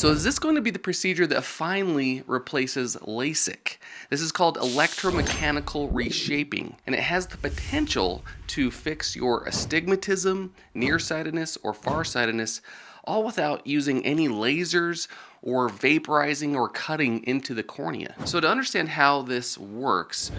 So is this going to be the procedure that finally replaces LASIK? This is called electromechanical reshaping, and it has the potential to fix your astigmatism, nearsightedness, or farsightedness, all without using any lasers or vaporizing or cutting into the cornea. So to understand how this works,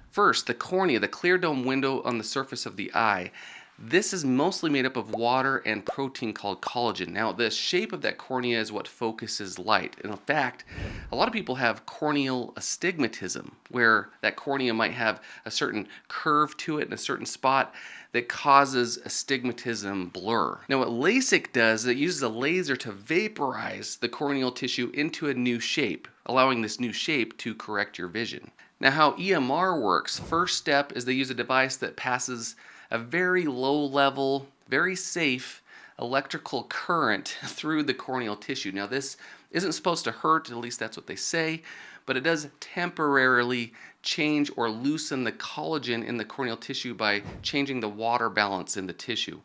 first, the cornea, the clear dome window on the surface of the eye, this is mostly made up of water and protein called collagen. Now, the shape of that cornea is what focuses light. And in fact, a lot of people have corneal astigmatism, where that cornea might have a certain curve to it in a certain spot that causes astigmatism blur. Now, what LASIK does is it uses a laser to vaporize the corneal tissue into a new shape, allowing this new shape to correct your vision. Now, how EMR works, first step is they use a device that passes a very low level, very safe electrical current through the corneal tissue. Now, this isn't supposed to hurt, at least that's what they say, but it does temporarily change or loosen the collagen in the corneal tissue by changing the water balance in the tissue.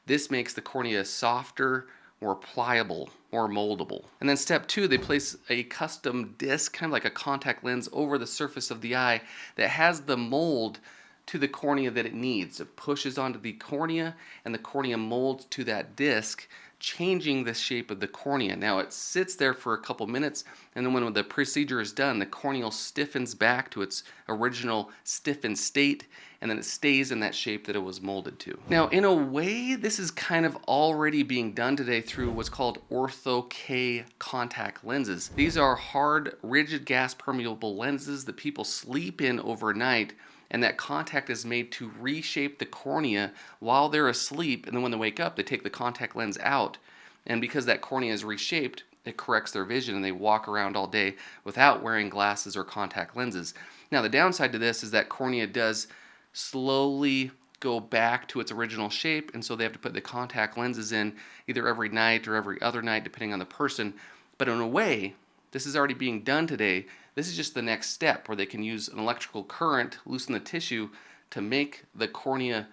This makes the cornea softer, more pliable, more moldable. And then step two, they place a custom disc, kind of like a contact lens, over the surface of the eye that has the mold to the cornea that it needs. It pushes onto the cornea, and the cornea molds to that disc, changing the shape of the cornea. Now, it sits there for a couple minutes, and then when the procedure is done, the corneal stiffens back to its original stiffened state, and then it stays in that shape that it was molded to. Now, in a way, this is kind of already being done today through what's called ortho-K contact lenses. These are hard, rigid gas permeable lenses that people sleep in overnight, and that contact is made to reshape the cornea while they're asleep, and then when they wake up, they take the contact lens out, and because that cornea is reshaped, it corrects their vision, and they walk around all day without wearing glasses or contact lenses. Now, the downside to this is that cornea does slowly go back to its original shape, and so they have to put the contact lenses in either every night or every other night, depending on the person. But in a way, this is already being done today. This is just the next step where they can use an electrical current, loosen the tissue to make the cornea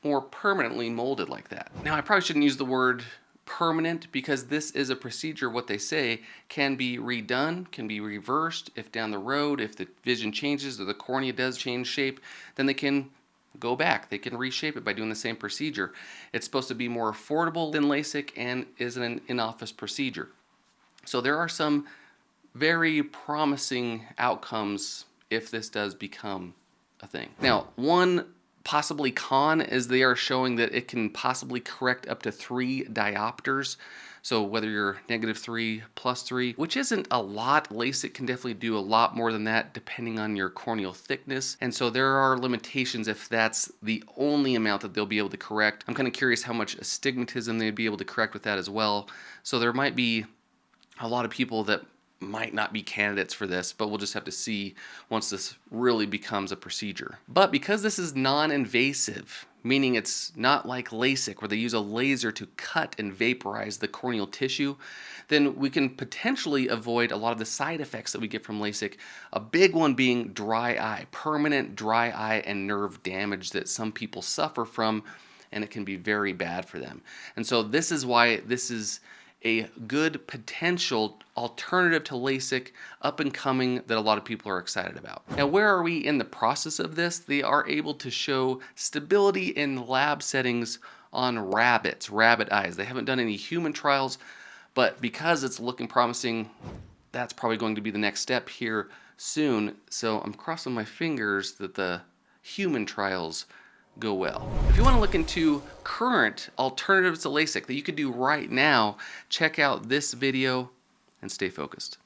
more permanently molded like that. Now, I probably shouldn't use the word permanent because this is a procedure, what they say, can be redone, can be reversed. If down the road, if the vision changes or the cornea does change shape, then they can go back. They can reshape it by doing the same procedure. It's supposed to be more affordable than LASIK and is an in-office procedure. So there are some very promising outcomes if this does become a thing. Now, one possibly con is they are showing that it can possibly correct up to 3 diopters. So whether you're -3, +3, which isn't a lot, LASIK can definitely do a lot more than that depending on your corneal thickness. And so there are limitations if that's the only amount that they'll be able to correct. I'm kind of curious how much astigmatism they'd be able to correct with that as well. So there might be a lot of people that might not be candidates for this, but we'll just have to see once this really becomes a procedure. But because this is non-invasive, meaning it's not like LASIK where they use a laser to cut and vaporize the corneal tissue, then we can potentially avoid a lot of the side effects that we get from LASIK, a big one being dry eye, permanent dry eye and nerve damage that some people suffer from, and it can be very bad for them. And so this is why this is a good potential alternative to LASIK, up and coming, that a lot of people are excited about. Now, where are we in the process of this? They are able to show stability in lab settings on rabbit eyes. They haven't done any human trials, but because it's looking promising, that's probably going to be the next step here soon. So I'm crossing my fingers that the human trials go well. If you want to look into current alternatives to LASIK that you could do right now, check out this video and stay focused.